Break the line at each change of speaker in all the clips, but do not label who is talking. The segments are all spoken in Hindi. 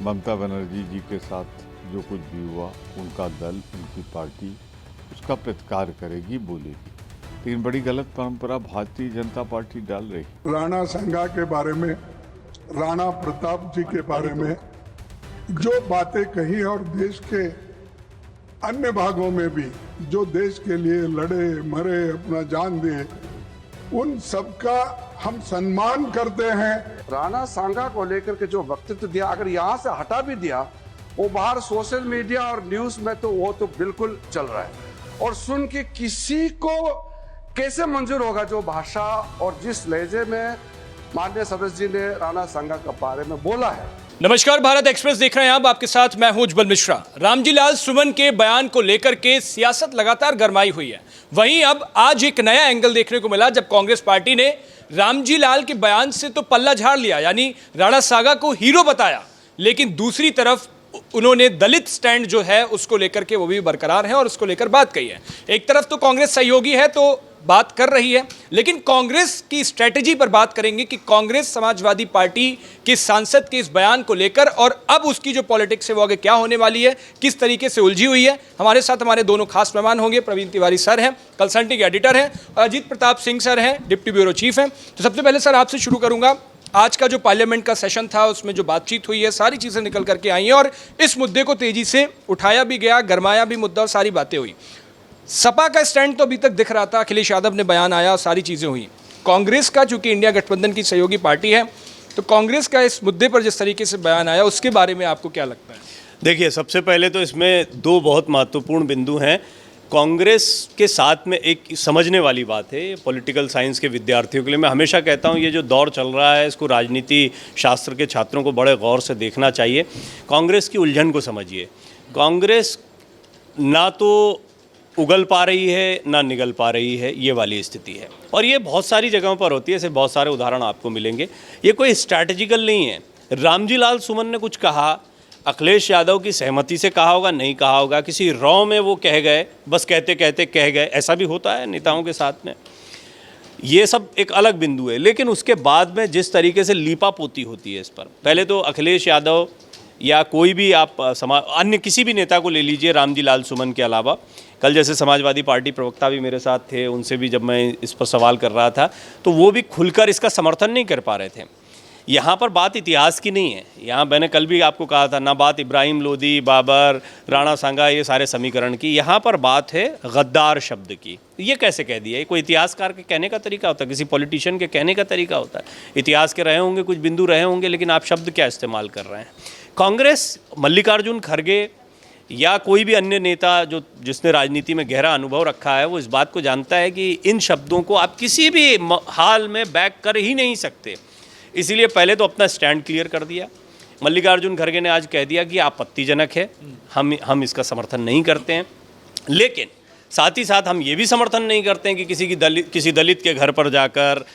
ममता बनर्जी जी के साथ जो कुछ भी हुआ, उनका दल, उनकी पार्टी उसका प्रतिकार करेगी, बोलेगी। लेकिन बड़ी गलत परंपरा भारतीय जनता पार्टी डाल रही।
राणा संगा के बारे में, राणा प्रताप जी के बारे में जो बातें कही और देश के अन्य भागों में भी जो देश के लिए लड़े मरे, अपना जान दिए, उन सबका हम सम्मान करते हैं।
राणा सांगा को लेकर के जो वक्तव्य दिया, अगर यहाँ से हटा भी दिया, वो बाहर सोशल मीडिया और न्यूज में तो वो तो बिल्कुल चल रहा है। और सुन के किसी को कैसे मंजूर होगा जो भाषा और जिस लहजे में माननीय सदस्य जी ने राणा सांगा के बारे में बोला है।
नमस्कार, भारत एक्सप्रेस देख रहे हैं आप, आपके साथ मैं हूं उज्जवल मिश्रा। रामजी लाल सुमन के बयान को लेकर के सियासत लगातार गरमाई हुई है। वहीं अब आज एक नया एंगल देखने को मिला जब कांग्रेस पार्टी ने रामजी लाल के बयान से तो पल्ला झाड़ लिया, यानी राणा सांगा को हीरो बताया, लेकिन दूसरी तरफ उन्होंने दलित स्टैंड जो है उसको लेकर के वो भी बरकरार है और उसको लेकर बात कही है। एक तरफ तो कांग्रेस सहयोगी है तो बात कर रही है, लेकिन कांग्रेस की स्ट्रेटजी पर बात करेंगे कि कांग्रेस समाजवादी पार्टी के सांसद के इस बयान को लेकर और अब उसकी जो पॉलिटिक्स है वो आगे क्या होने वाली है, किस तरीके से उलझी हुई है। हमारे साथ हमारे दोनों खास मेहमान होंगे। प्रवीण तिवारी सर हैं, कंसल्टिंग एडिटर हैं, और अजीत प्रताप सिंह सर हैं, डिप्टी ब्यूरो चीफ हैं। तो सबसे पहले सर आपसे शुरू करूंगा। आज का जो पार्लियामेंट का सेशन था उसमें जो बातचीत हुई है, सारी चीज़ें निकल करके आई हैं और इस मुद्दे को तेजी से उठाया भी गया, गरमाया भी मुद्दा और सारी बातें हुई। सपा का स्टैंड तो अभी तक दिख रहा था, अखिलेश यादव ने बयान आया, सारी चीज़ें हुई। कांग्रेस का, चूंकि इंडिया गठबंधन की सहयोगी पार्टी है, तो कांग्रेस का इस मुद्दे पर जिस तरीके से बयान आया उसके बारे में आपको क्या लगता है?
देखिए, सबसे पहले तो इसमें दो बहुत महत्वपूर्ण बिंदु हैं। कांग्रेस के साथ में एक समझने वाली बात है, पॉलिटिकल साइंस के विद्यार्थियों के लिए मैं हमेशा कहता हूँ, ये जो दौर चल रहा है इसको राजनीति शास्त्र के छात्रों को बड़े गौर से देखना चाहिए। कांग्रेस की उलझन को समझिए। कांग्रेस ना तो उगल पा रही है ना निगल पा रही है, ये वाली स्थिति है और ये बहुत सारी जगहों पर होती है। ऐसे बहुत सारे उदाहरण आपको मिलेंगे। ये कोई स्ट्रैटेजिकल नहीं है। रामजी लाल सुमन ने कुछ कहा, अखिलेश यादव की सहमति से कहा होगा, नहीं कहा होगा, किसी रॉ में वो कह गए, बस कहते कहते कह गए, ऐसा भी होता है नेताओं के साथ में। ये सब एक अलग बिंदु है, लेकिन उसके बाद में जिस तरीके से लीपापोती होती है इस पर, पहले तो अखिलेश यादव या कोई भी आप अन्य किसी भी नेता को ले लीजिए रामजी लाल सुमन के अलावा, कल जैसे समाजवादी पार्टी प्रवक्ता भी मेरे साथ थे, उनसे भी जब मैं इस पर सवाल कर रहा था तो वो भी खुलकर इसका समर्थन नहीं कर पा रहे थे। यहाँ पर बात इतिहास की नहीं है। यहाँ मैंने कल भी आपको कहा था, ना बात इब्राहिम लोदी, बाबर, राणा सांगा, ये सारे समीकरण की। यहाँ पर बात है गद्दार शब्द की। ये कैसे कह दिया? ये कोई इतिहासकार के कहने का तरीका होता है, किसी पॉलिटिशियन के कहने का तरीका होता है? इतिहास के रहे होंगे, कुछ बिंदु रहे होंगे, लेकिन आप शब्द क्या इस्तेमाल कर रहे हैं? कांग्रेस, मल्लिकार्जुन खड़गे या कोई भी अन्य नेता जो जिसने राजनीति में गहरा अनुभव रखा है, वो इस बात को जानता है कि इन शब्दों को आप किसी भी हाल में बैक कर ही नहीं सकते। इसीलिए पहले तो अपना स्टैंड क्लियर कर दिया। मल्लिकार्जुन खड़गे ने आज कह दिया कि आपत्तिजनक है, हम इसका समर्थन नहीं करते हैं, लेकिन साथ ही साथ हम ये भी समर्थन नहीं करते हैं कि किसी दलित के घर पर जाकर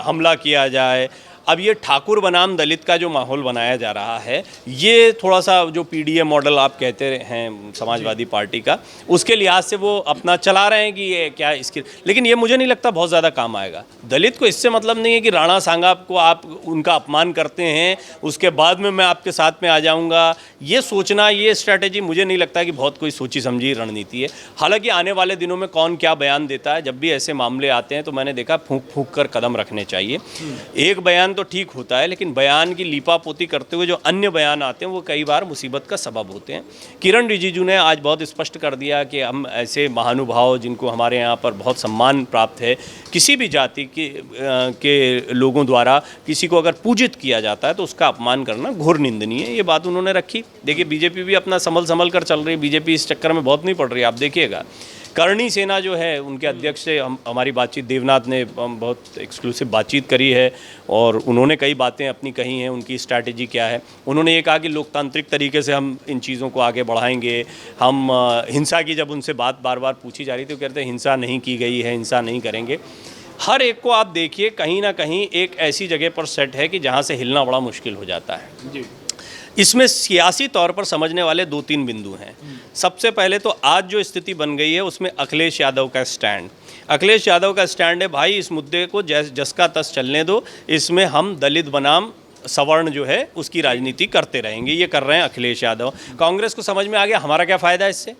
हमला किया जाए। अब ये ठाकुर बनाम दलित का जो माहौल बनाया जा रहा है, ये थोड़ा सा जो पीडीए मॉडल आप कहते हैं समाजवादी पार्टी का, उसके लिहाज से वो अपना चला रहे हैं कि ये क्या इसकी, लेकिन ये मुझे नहीं लगता बहुत ज़्यादा काम आएगा। दलित को इससे मतलब नहीं है कि राणा सांगा को आप उनका अपमान करते हैं उसके बाद में मैं आपके साथ में आ जाऊँगा। ये सोचना, ये स्ट्रैटेजी मुझे नहीं लगता कि बहुत कोई सोची समझी रणनीति है। हालांकि आने वाले दिनों में कौन क्या बयान देता है, जब भी ऐसे मामले आते हैं तो मैंने देखा फूंक फूंक कर कदम रखने चाहिए। एक बयान तो ठीक होता है, लेकिन बयान की लीपापोती करते हुए जो अन्य बयान आते हैं वो कई बार मुसीबत का सबब होते हैं। किरण रिजिजू ने आज बहुत स्पष्ट कर दिया कि हम ऐसे महानुभाव जिनको हमारे यहाँ पर बहुत सम्मान प्राप्त है, किसी भी जाति के लोगों द्वारा किसी को अगर पूजित किया जाता है तो उसका अपमान करना घोर निंदनीय है। ये बात उन्होंने रखी। देखिए, बीजेपी भी अपना संभल कर चल रही है। बीजेपी इस चक्कर में बहुत नहीं पड़ रही, आप देखिएगा। करणी सेना जो है, उनके अध्यक्ष से हमारी बातचीत, देवनाथ ने बहुत एक्सक्लूसिव बातचीत करी है और उन्होंने कई बातें अपनी कही हैं, उनकी स्ट्रैटेजी क्या है। उन्होंने ये कहा कि लोकतांत्रिक तरीके से हम इन चीज़ों को आगे बढ़ाएंगे। हम हिंसा की, जब उनसे बात बार बार पूछी जा रही थी, वो कहते हैं हिंसा नहीं की गई है, हिंसा नहीं करेंगे। हर एक को आप देखिए कहीं ना कहीं एक ऐसी जगह पर सेट है कि जहाँ से हिलना बड़ा मुश्किल हो जाता है जी। इसमें सियासी तौर पर समझने वाले दो तीन बिंदु हैं। सबसे पहले तो आज जो स्थिति बन गई है उसमें अखिलेश यादव का स्टैंड। अखिलेश यादव का स्टैंड है, भाई इस मुद्दे को जस का तस चलने दो, इसमें हम दलित बनाम सवर्ण जो है उसकी राजनीति करते रहेंगे। ये कर रहे हैं अखिलेश यादव। कांग्रेस को समझ में आ गया हमारा क्या फ़ायदा है इससे।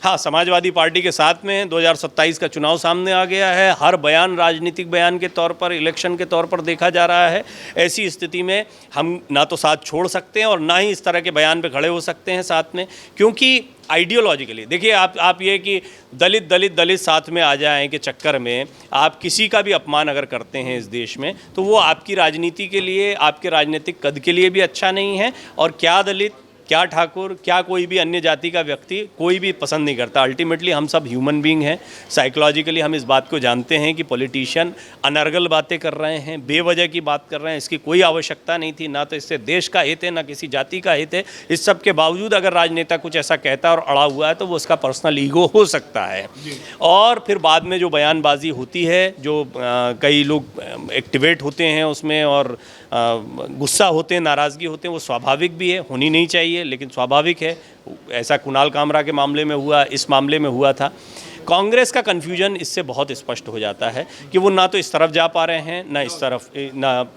हाँ, समाजवादी पार्टी के साथ में 2027 का चुनाव सामने आ गया है। हर बयान राजनीतिक बयान के तौर पर, इलेक्शन के तौर पर देखा जा रहा है। ऐसी स्थिति में हम ना तो साथ छोड़ सकते हैं और ना ही इस तरह के बयान पे खड़े हो सकते हैं साथ में, क्योंकि आइडियोलॉजिकली देखिए आप ये कि दलित साथ में आ जाएं के चक्कर में आप किसी का भी अपमान अगर करते हैं इस देश में, तो वो आपकी राजनीति के लिए, आपके राजनीतिक कद के लिए भी अच्छा नहीं है। और क्या दलित, क्या ठाकुर, क्या कोई भी अन्य जाति का व्यक्ति कोई भी पसंद नहीं करता। अल्टीमेटली हम सब ह्यूमन बीइंग हैं। साइकोलॉजिकली हम इस बात को जानते हैं कि पॉलिटिशियन अनर्गल बातें कर रहे हैं, बेवजह की बात कर रहे हैं, इसकी कोई आवश्यकता नहीं थी। ना तो इससे देश का हित है, ना किसी जाति का हित है। इस सब के बावजूद अगर राजनेता कुछ ऐसा कहता है और अड़ा हुआ है तो वो उसका पर्सनल ईगो हो सकता है। और फिर बाद में जो बयानबाजी होती है, जो कई लोग एक्टिवेट होते हैं उसमें और गुस्सा होते हैं, नाराज़गी होते हैं, वो स्वाभाविक भी है, होनी नहीं चाहिए लेकिन स्वाभाविक है। ऐसा कुणाल कामरा के मामले में हुआ, इस मामले में हुआ था। कांग्रेस का कन्फ्यूजन इससे बहुत स्पष्ट हो जाता है कि वो ना तो इस तरफ जा पा रहे हैं, ना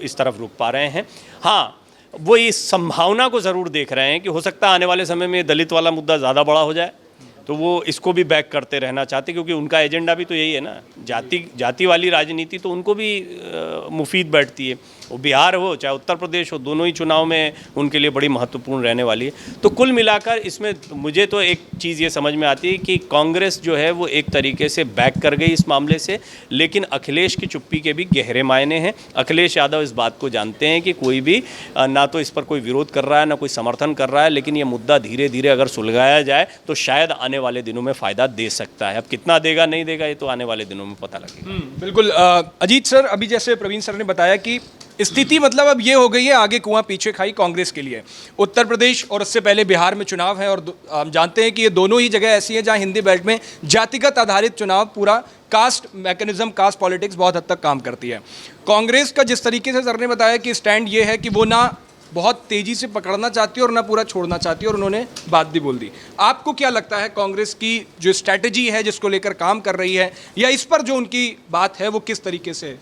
इस तरफ रुक पा रहे हैं। हाँ, वो इस संभावना को ज़रूर देख रहे हैं कि हो सकता है आने वाले समय में दलित वाला मुद्दा ज़्यादा बड़ा हो जाए, तो वो इसको भी बैक करते रहना चाहते, क्योंकि उनका एजेंडा भी तो यही है ना। जाति वाली राजनीति तो उनको भी मुफीद बैठती है। वो बिहार हो चाहे उत्तर प्रदेश हो, दोनों ही चुनाव में उनके लिए बड़ी महत्वपूर्ण रहने वाली है। तो कुल मिलाकर इसमें मुझे तो एक चीज़ ये समझ में आती है कि कांग्रेस जो है वो एक तरीके से बैक कर गई इस मामले से, लेकिन अखिलेश की चुप्पी के भी गहरे मायने हैं। अखिलेश यादव इस बात को जानते हैं कि कोई भी ना तो इस पर कोई विरोध कर रहा है, ना कोई समर्थन कर रहा है, लेकिन ये मुद्दा धीरे धीरे अगर सुलझाया जाए तो शायद आने वाले दिनों में फ़ायदा दे सकता है। अब कितना देगा नहीं देगा ये तो आने वाले दिनों में पता लगेगा।
बिल्कुल। अजीत सर, अभी जैसे प्रवीण सर ने बताया कि स्थिति मतलब अब ये हो गई है आगे कुआं पीछे खाई कांग्रेस के लिए। उत्तर प्रदेश और उससे पहले बिहार में चुनाव है और हम जानते हैं कि ये दोनों ही जगह ऐसी हैं जहां हिंदी बेल्ट में जातिगत आधारित चुनाव, पूरा कास्ट मैकेनिज्म, कास्ट पॉलिटिक्स बहुत हद तक काम करती है। कांग्रेस का जिस तरीके से सर ने बताया कि स्टैंड ये है कि वो ना बहुत तेजी से पकड़ना चाहती है और ना पूरा छोड़ना चाहती है, और उन्होंने बात भी बोल दी। आपको क्या लगता है कांग्रेस की जो स्ट्रैटेजी है जिसको लेकर काम कर रही है, या इस पर जो उनकी बात है वो किस तरीके से?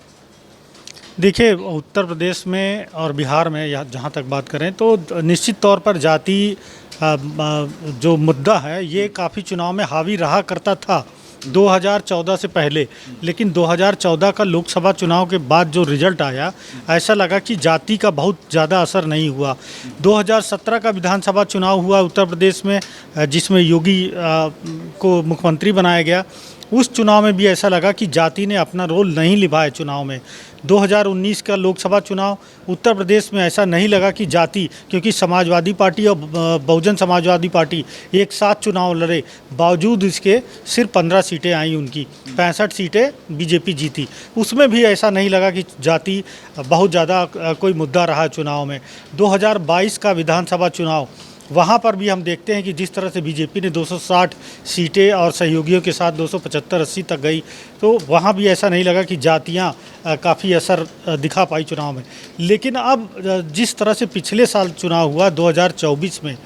देखिए, उत्तर प्रदेश में और बिहार में जहाँ तक बात करें तो निश्चित तौर पर जाति जो मुद्दा है ये काफ़ी चुनाव में हावी रहा करता था 2014 से पहले। लेकिन 2014 का लोकसभा चुनाव के बाद जो रिजल्ट आया, ऐसा लगा कि जाति का बहुत ज़्यादा असर नहीं हुआ। 2017 का विधानसभा चुनाव हुआ उत्तर प्रदेश में, जिसमें योगी को मुख्यमंत्री बनाया गया। उस चुनाव में भी ऐसा लगा कि जाति ने अपना रोल नहीं निभाया चुनाव में। 2019 का लोकसभा चुनाव उत्तर प्रदेश में ऐसा नहीं लगा कि जाति, क्योंकि समाजवादी पार्टी और बहुजन समाजवादी पार्टी एक साथ चुनाव लड़े, बावजूद इसके सिर्फ 15 सीटें आई उनकी, 65 सीटें बीजेपी जीती। उसमें भी ऐसा नहीं लगा कि जाति बहुत ज़्यादा कोई मुद्दा रहा चुनाव में। 2022 का विधानसभा चुनाव, वहाँ पर भी हम देखते हैं कि जिस तरह से बीजेपी ने 260 सीटें और सहयोगियों के साथ 275-80 तक गई, तो वहाँ भी ऐसा नहीं लगा कि जातियाँ काफ़ी असर दिखा पाई चुनाव में। लेकिन अब जिस तरह से पिछले साल चुनाव हुआ 2024 में,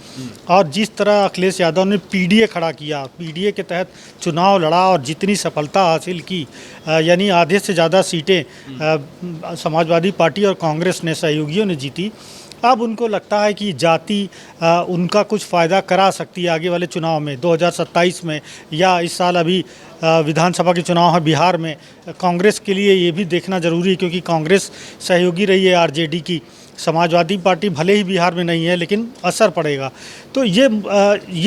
और जिस तरह अखिलेश यादव ने पीडीए खड़ा किया, पीडीए के तहत चुनाव लड़ा और जितनी सफलता हासिल की, यानी आधे से ज़्यादा सीटें समाजवादी पार्टी और कांग्रेस ने, सहयोगियों ने जीती। अब उनको लगता है कि जाति उनका कुछ फ़ायदा करा सकती है आगे वाले चुनाव में, 2027 में, या इस साल अभी विधानसभा के चुनाव है बिहार में। कांग्रेस के लिए ये भी देखना ज़रूरी है, क्योंकि कांग्रेस सहयोगी रही है आरजेडी की। समाजवादी पार्टी भले ही बिहार में नहीं है, लेकिन असर पड़ेगा। तो ये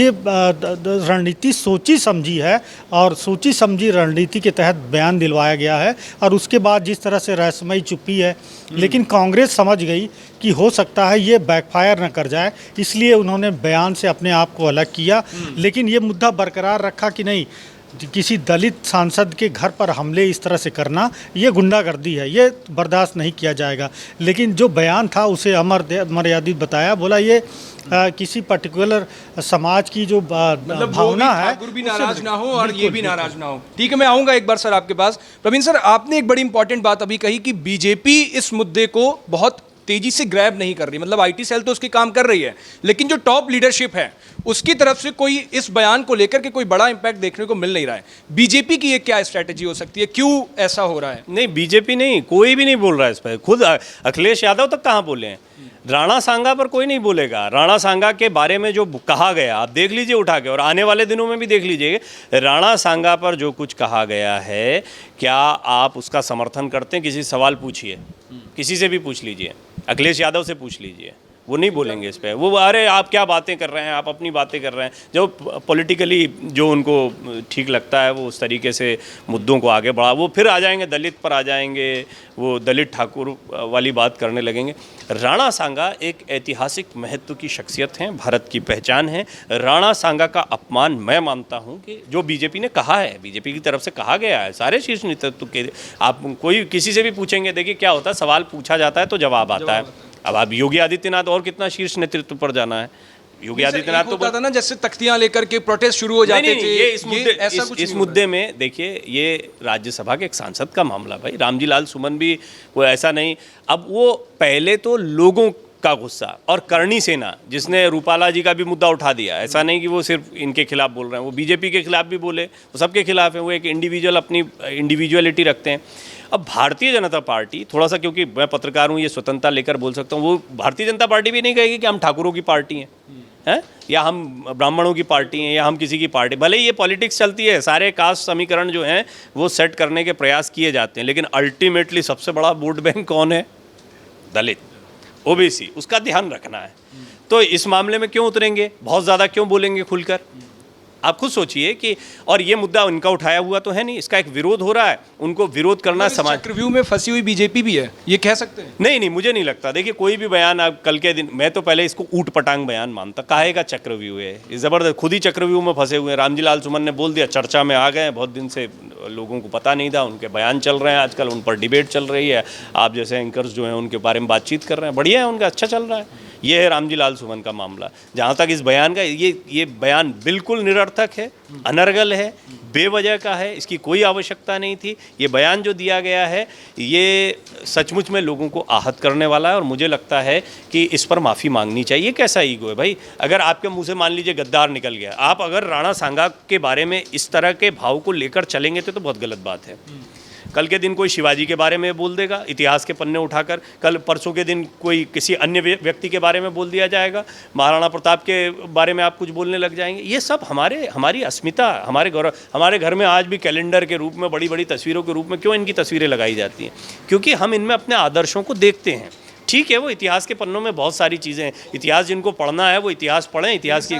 रणनीति सोची समझी है, और सोची समझी रणनीति के तहत बयान दिलवाया गया है। और उसके बाद जिस तरह से रहस्यमयी चुप्पी है, लेकिन कांग्रेस समझ गई कि हो सकता है ये बैकफायर न कर जाए, इसलिए उन्होंने बयान से अपने आप को अलग किया। लेकिन ये मुद्दा बरकरार रखा कि नहीं, किसी दलित सांसद के घर पर हमले इस तरह से करना, ये गुंडागर्दी है, ये बर्दाश्त नहीं किया जाएगा। लेकिन जो बयान था उसे मर्यादित बताया, बोला ये किसी पर्टिकुलर समाज की जो भावना है,
ठाकुर भी नाराज ना हो और ये भी नाराज ना हो। ठीक है, मैं आऊँगा एक बार सर आपके पास। प्रवीण सर, आपने एक बड़ी इंपॉर्टेंट बात अभी कही कि बीजेपी इस मुद्दे को बहुत तेजी से ग्रैब नहीं कर रही। मतलब आईटी सेल तो उसकी काम कर रही है, लेकिन जो टॉप लीडरशिप है उसकी तरफ से कोई इस बयान को लेकर के कोई बड़ा इंपैक्ट देखने को मिल नहीं रहा है। बीजेपी की ये क्या स्ट्रैटेजी हो सकती है, क्यों ऐसा हो रहा है?
नहीं, बीजेपी नहीं, कोई भी नहीं बोल रहा है इस पर। खुद अखिलेश यादव तक कहाँ बोले हैं? राणा सांगा पर कोई नहीं बोलेगा। राणा सांगा के बारे में जो कहा गया, आप देख लीजिए उठा के, और आने वाले दिनों में भी देख लीजिए राणा सांगा पर जो कुछ कहा गया है, क्या आप उसका समर्थन करते हैं? किसी से सवाल पूछिए, किसी से भी पूछ लीजिए, अखिलेश यादव से पूछ लीजिए, वो नहीं बोलेंगे इस पर। वो अरे आप क्या बातें कर रहे हैं, आप अपनी बातें कर रहे हैं। जो पॉलिटिकली जो उनको ठीक लगता है वो उस तरीके से मुद्दों को आगे बढ़ा, वो फिर आ जाएंगे दलित पर, आ जाएंगे वो दलित ठाकुर वाली बात करने लगेंगे। राणा सांगा एक ऐतिहासिक महत्व की शख्सियत हैं, भारत की पहचान है। राणा सांगा का अपमान मैं मानता हूं कि जो बीजेपी ने कहा है, बीजेपी की तरफ से कहा गया है, सारे शीर्ष नेतृत्व के, आप कोई किसी से भी पूछेंगे, देखिए क्या होता है, सवाल पूछा जाता है तो जवाब आता है। अब आप योगी आदित्यनाथ और कितना शीर्ष नेतृत्व पर जाना है? योगी आदित्यनाथ तो
था ना, जैसे तख्तियां लेकर के प्रोटेस्ट शुरू हो जाते थे।
ये इस मुद्दे में देखिए, ये राज्यसभा के एक सांसद का मामला, भाई रामजी लाल सुमन भी कोई ऐसा नहीं। अब वो पहले तो लोगों का गुस्सा, और करणी सेना जिसने रूपाला जी का भी मुद्दा उठा दिया, ऐसा नहीं कि वो सिर्फ इनके खिलाफ बोल रहे हैं, वो बीजेपी के खिलाफ भी बोले, वो सबके खिलाफ है। वो एक इंडिविजुअल, अपनी इंडिविजुअलिटी रखते हैं। अब भारतीय जनता पार्टी थोड़ा सा, क्योंकि मैं पत्रकार हूँ, ये स्वतंत्रता लेकर बोल सकता हूँ, वो भारतीय जनता पार्टी भी नहीं कहेगी कि हम ठाकुरों की पार्टी हैं, या हम ब्राह्मणों की पार्टी हैं, या हम किसी की पार्टी। भले ये पॉलिटिक्स चलती है, सारे कास्ट समीकरण जो हैं वो सेट करने के प्रयास किए जाते हैं, लेकिन अल्टीमेटली सबसे बड़ा वोट बैंक कौन है? दलित, ओबीसी, उसका ध्यान रखना है। तो इस मामले में क्यों उतरेंगे, बहुत ज़्यादा क्यों बोलेंगे खुलकर? आप खुद सोचिए कि, और ये मुद्दा उनका उठाया हुआ तो है नहीं, इसका एक विरोध हो रहा है, उनको विरोध करना समाज।
चक्रव्यूह में फंसी हुई बीजेपी भी है, ये कह सकते हैं?
नहीं, मुझे नहीं लगता। देखिए, कोई भी बयान आप कल के दिन, मैं तो पहले इसको ऊट पटांग बयान मानता। काहे का चक्रव्यूह है? ये ज़बरदस्त, खुद ही चक्रव्यूह में फंसे हुए हैं। रामजी लाल सुमन ने बोल दिया, चर्चा में आ गए, बहुत दिन से लोगों को पता नहीं था, उनके बयान चल रहे हैं आजकल, उन पर डिबेट चल रही है, आप जैसे एंकर्स जो हैं उनके बारे में बातचीत कर रहे हैं, बढ़िया है, उनका अच्छा चल रहा है। ये है रामजी लाल सुमन का मामला। जहाँ तक इस बयान का, ये बयान बिल्कुल निरर्थक है, अनर्गल है, बेवजह का है, इसकी कोई आवश्यकता नहीं थी। ये बयान जो दिया गया है ये सचमुच में लोगों को आहत करने वाला है, और मुझे लगता है कि इस पर माफ़ी मांगनी चाहिए। कैसा ईगो है भाई? अगर आपके मुंह से मान लीजिए गद्दार निकल गया, आप अगर राणा सांगा के बारे में इस तरह के भाव को लेकर चलेंगे तो बहुत गलत बात है। कल के दिन कोई शिवाजी के बारे में बोल देगा, इतिहास के पन्ने उठाकर, कल परसों के दिन कोई किसी अन्य व्यक्ति के बारे में बोल दिया जाएगा, महाराणा प्रताप के बारे में आप कुछ बोलने लग जाएंगे। ये सब हमारी अस्मिता, हमारे गौरव। हमारे घर में आज भी कैलेंडर के रूप में, बड़ी बड़ी तस्वीरों के रूप में क्यों इनकी तस्वीरें लगाई जाती हैं? क्योंकि हम इनमें अपने आदर्शों को देखते हैं। ठीक है, वो इतिहास के पन्नों में बहुत सारी चीज़ें हैं, इतिहास जिनको पढ़ना है वो इतिहास पढ़ें। इतिहास की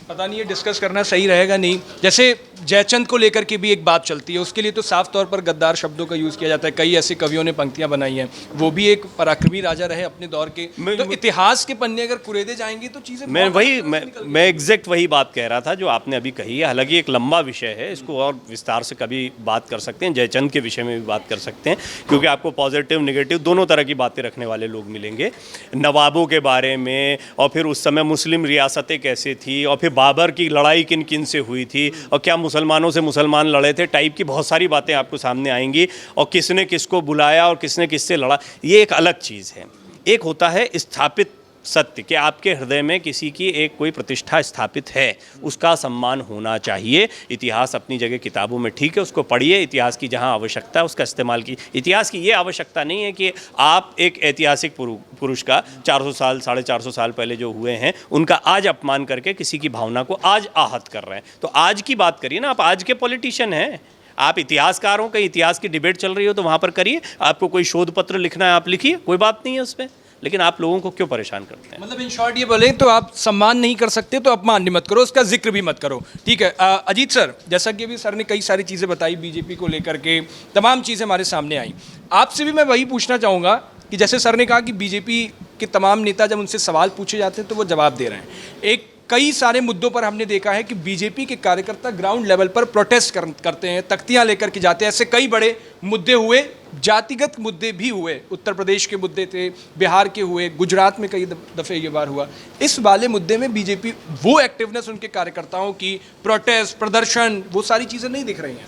पता नहीं, ये डिस्कस करना सही रहेगा नहीं। जैसे जयचंद को लेकर के भी एक बात चलती है, उसके लिए तो साफ तौर पर गद्दार शब्दों का यूज़ किया जाता है। कई ऐसे कवियों ने पंक्तियां बनाई हैं, वो भी एक पराक्रमी राजा रहे अपने दौर के। तो इतिहास के पन्ने अगर कुरेदे जाएंगी तो चीज़ें, मैं
एग्जैक्ट वही बात कह रहा था जो आपने अभी कही है। हालांकि एक लंबा विषय है, इसको और विस्तार से कभी बात कर सकते हैं, जयचंद के विषय में भी बात कर सकते हैं, क्योंकि आपको पॉजिटिव निगेटिव दोनों तरह की बातें रखने वाले लोग मिलेंगे। नवाबों के बारे में, और फिर उस समय मुस्लिम रियासतें कैसे थी, और फिर बाबर की लड़ाई किन किन से हुई थी, और क्या मुसलमानों से मुसलमान लड़े थे, टाइप की बहुत सारी बातें आपको सामने आएंगी। और किसने किसको बुलाया और किसने किससे लड़ा, ये एक अलग चीज़ है। एक होता है स्थापित सत्य कि आपके हृदय में किसी की एक कोई प्रतिष्ठा स्थापित है, उसका सम्मान होना चाहिए। इतिहास अपनी जगह किताबों में ठीक है, उसको पढ़िए, इतिहास की जहां आवश्यकता है उसका इस्तेमाल की। इतिहास की ये आवश्यकता नहीं है कि आप एक ऐतिहासिक पुरुष का 400 साल 450 साल पहले जो हुए हैं उनका आज अपमान करके किसी की भावना को आज आहत कर रहे हैं। तो आज की बात करिए ना, आप आज के पॉलिटिशियन हैं, आप इतिहासकार हो, कहीं इतिहास की डिबेट चल रही हो तो वहाँ पर करिए। आपको कोई शोध पत्र लिखना है आप लिखिए, कोई बात नहीं है उस पर, लेकिन आप लोगों को क्यों परेशान करते हैं?
मतलब इन शॉर्ट ये बोले तो आप सम्मान नहीं कर सकते तो अपमान भी मत करो, उसका जिक्र भी मत करो। ठीक है अजीत सर, जैसा कि अभी सर ने कई सारी चीज़ें बताई बीजेपी को लेकर के, तमाम चीज़ें हमारे सामने आई। आपसे भी मैं वही पूछना चाहूँगा कि जैसे सर ने कहा कि बीजेपी के तमाम नेता जब उनसे सवाल पूछे जाते हैं तो वो जवाब दे रहे हैं। एक कई सारे मुद्दों पर हमने देखा है कि बीजेपी के कार्यकर्ता ग्राउंड लेवल पर प्रोटेस्ट करते हैं, तख्तियां लेकर के जाते हैं। ऐसे कई बड़े मुद्दे हुए, जातिगत मुद्दे भी हुए, उत्तर प्रदेश के मुद्दे थे, बिहार के हुए, गुजरात में कई दफ़े ये बार हुआ। इस वाले मुद्दे में बीजेपी वो एक्टिवनेस उनके कार्यकर्ताओं की, प्रोटेस्ट, प्रदर्शन, वो सारी चीज़ें नहीं दिख रही हैं।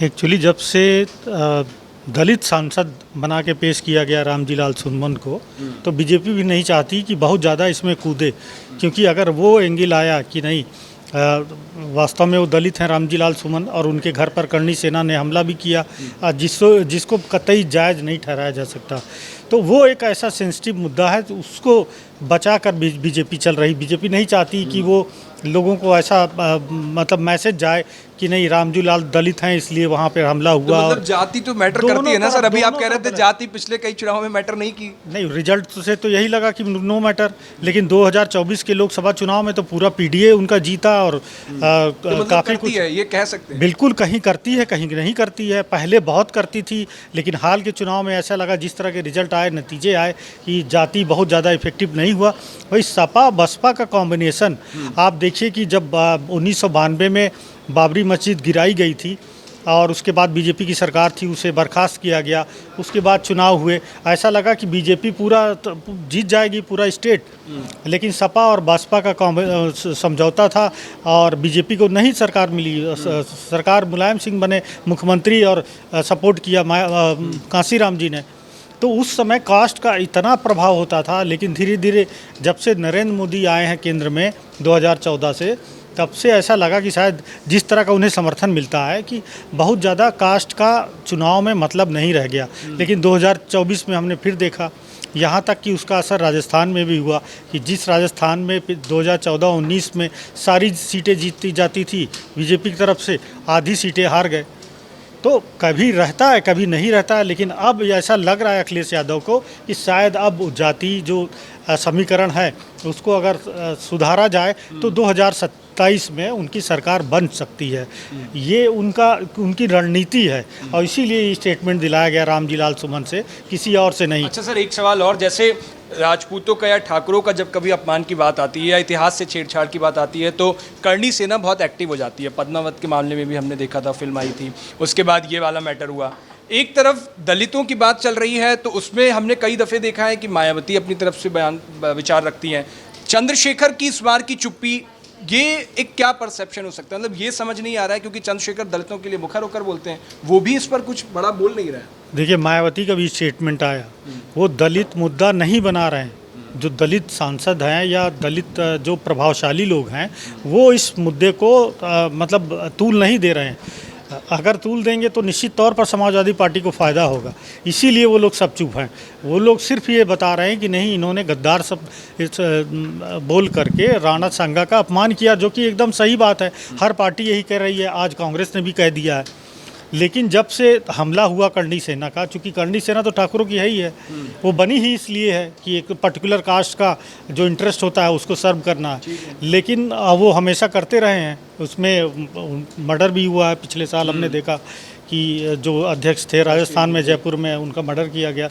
एक्चुअली जब से दलित सांसद बना के पेश किया गया रामजी लाल सुमन को, तो बीजेपी भी नहीं चाहती कि बहुत ज़्यादा इसमें कूदे, क्योंकि अगर वो एंगल आया कि नहीं वास्तव में वो दलित हैं रामजी लाल सुमन और उनके घर पर करणी सेना ने हमला भी किया, जिसको कतई जायज़ नहीं ठहराया जा सकता, तो वो एक ऐसा सेंसिटिव मुद्दा है, तो उसको बचाकर बीजेपी चल रही। बीजेपी नहीं चाहती कि वो लोगों को ऐसा मतलब मैसेज जाए कि नहीं रामजी लाल दलित हैं इसलिए वहाँ पे हमला हुआ।
तो मतलब जाति तो मैटर करती है ना सर, अभी आप कह रहे थे
दोनों
जाति पिछले कई चुनाव में मैटर नहीं की।
नहीं, रिजल्ट से तो यही लगा कि नो मैटर, लेकिन 2024 के लोकसभा चुनाव में तो पूरा पीडीए उनका जीता और
तो मतलब
काफ़ी
करती
कुछ
है, ये कह सकते हैं।
बिल्कुल कहीं करती है कहीं नहीं करती है। पहले बहुत करती थी, लेकिन हाल के चुनाव में ऐसा लगा जिस तरह के रिजल्ट आए, नतीजे आए कि जाति बहुत ज़्यादा इफेक्टिव नहीं हुआ। वही सपा बसपा का कॉम्बिनेशन आप देखिए कि जब 1992 में बाबरी मस्जिद गिराई गई थी और उसके बाद बीजेपी की सरकार थी, उसे बर्खास्त किया गया, उसके बाद चुनाव हुए, ऐसा लगा कि बीजेपी पूरा जीत जाएगी पूरा स्टेट, लेकिन सपा और बसपा का समझौता था और बीजेपी को नहीं सरकार मिली। सरकार मुलायम सिंह बने मुख्यमंत्री और सपोर्ट किया कांसीराम जी ने, तो उस समय कास्ट का इतना प्रभाव होता था, लेकिन धीरे धीरे जब से नरेंद्र मोदी आए हैं केंद्र में 2014 से, तब से ऐसा लगा कि शायद जिस तरह का उन्हें समर्थन मिलता है कि बहुत ज़्यादा कास्ट का चुनाव में मतलब नहीं रह गया। लेकिन 2024 में हमने फिर देखा, यहाँ तक कि उसका असर राजस्थान में भी हुआ कि जिस राजस्थान में 2014-19 में सारी सीटें जीती जाती थी बीजेपी की तरफ से, आधी सीटें हार गए। तो कभी रहता है कभी नहीं रहता है, लेकिन अब ऐसा लग रहा है अखिलेश यादव को कि शायद अब जाति जो समीकरण है उसको अगर सुधारा जाए तो 2027 में उनकी सरकार बन सकती है। ये उनकी रणनीति है और इसीलिए ये स्टेटमेंट दिलाया गया रामजी लाल सुमन से, किसी और से नहीं।
अच्छा सर, एक सवाल और, जैसे राजपूतों का या ठाकुरों का जब कभी अपमान की बात आती है या इतिहास से छेड़छाड़ की बात आती है तो करणी सेना बहुत एक्टिव हो जाती है। पद्मावत के मामले में भी हमने देखा था, फिल्म आई थी, उसके बाद ये वाला मैटर हुआ। एक तरफ दलितों की बात चल रही है तो उसमें हमने कई दफ़े देखा है कि मायावती अपनी तरफ से विचार रखती हैं। चंद्रशेखर की इस बार की चुप्पी, ये एक क्या परसेप्शन हो सकता है? मतलब ये समझ नहीं आ रहा है, क्योंकि चंद्रशेखर दलितों के लिए मुखर होकर बोलते हैं, वो भी इस पर कुछ बड़ा बोल नहीं रहे हैं।
देखिए, मायावती का भी स्टेटमेंट आया, वो दलित मुद्दा नहीं बना रहे हैं। जो दलित सांसद हैं या दलित जो प्रभावशाली लोग हैं वो इस मुद्दे को मतलब तूल नहीं दे रहे हैं। अगर तूल देंगे तो निश्चित तौर पर समाजवादी पार्टी को फ़ायदा होगा, इसीलिए वो लोग सब चुप हैं। वो लोग सिर्फ ये बता रहे हैं कि नहीं, इन्होंने गद्दार सब बोल करके राणा सांगा का अपमान किया, जो कि एकदम सही बात है। हर पार्टी यही कह रही है, आज कांग्रेस ने भी कह दिया है। लेकिन जब से हमला हुआ करणी सेना का, चूँकि करणी सेना तो ठाकुरों की है ही है, वो बनी ही इसलिए है कि एक पर्टिकुलर कास्ट का जो इंटरेस्ट होता है उसको सर्व करना है, लेकिन वो हमेशा करते रहे हैं। उसमें मर्डर भी हुआ है, पिछले साल हमने देखा कि जो अध्यक्ष थे राजस्थान में, जयपुर में, उनका मर्डर किया गया।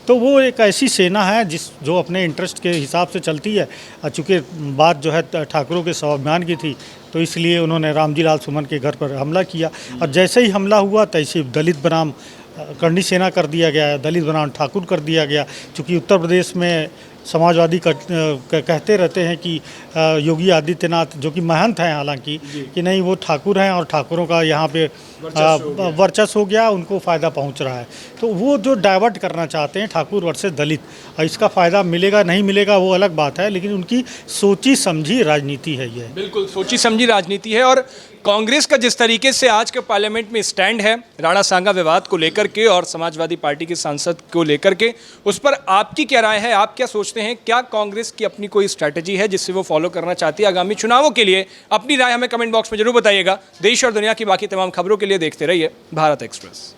तो वो एक ऐसी सेना है जो अपने इंटरेस्ट के हिसाब से चलती है। चूँकि बात जो है ठाकुरों के स्वाभिमान की थी, तो इसलिए उन्होंने रामजी लाल सुमन के घर पर हमला किया और जैसे ही हमला हुआ तैसे दलित बनाम करणी सेना कर दिया गया, दलित बनाम ठाकुर कर दिया गया। चूँकि उत्तर प्रदेश में समाजवादी कहते रहते हैं कि योगी आदित्यनाथ, जो कि महंत हैं हालांकि, कि नहीं वो ठाकुर हैं और ठाकुरों का यहाँ पे वर्चस्व हो गया, उनको फ़ायदा पहुँच रहा है। तो वो जो डाइवर्ट करना चाहते हैं ठाकुर वर्सेस दलित, इसका फ़ायदा मिलेगा नहीं मिलेगा वो अलग बात है, लेकिन उनकी सोची समझी राजनीति है ये।
बिल्कुल सोची समझी राजनीति है। और कांग्रेस का जिस तरीके से आज के पार्लियामेंट में स्टैंड है राणा सांगा विवाद को लेकर के और समाजवादी पार्टी के सांसद को लेकर के, उस पर आपकी क्या राय है? आप क्या सोचते हैं? क्या कांग्रेस की अपनी कोई स्ट्रैटेजी है जिससे वो फॉलो करना चाहती है आगामी चुनावों के लिए? अपनी राय हमें कमेंट बॉक्स में जरूर बताइएगा। देश और दुनिया की बाकी तमाम खबरों के लिए देखते रहिए भारत एक्सप्रेस।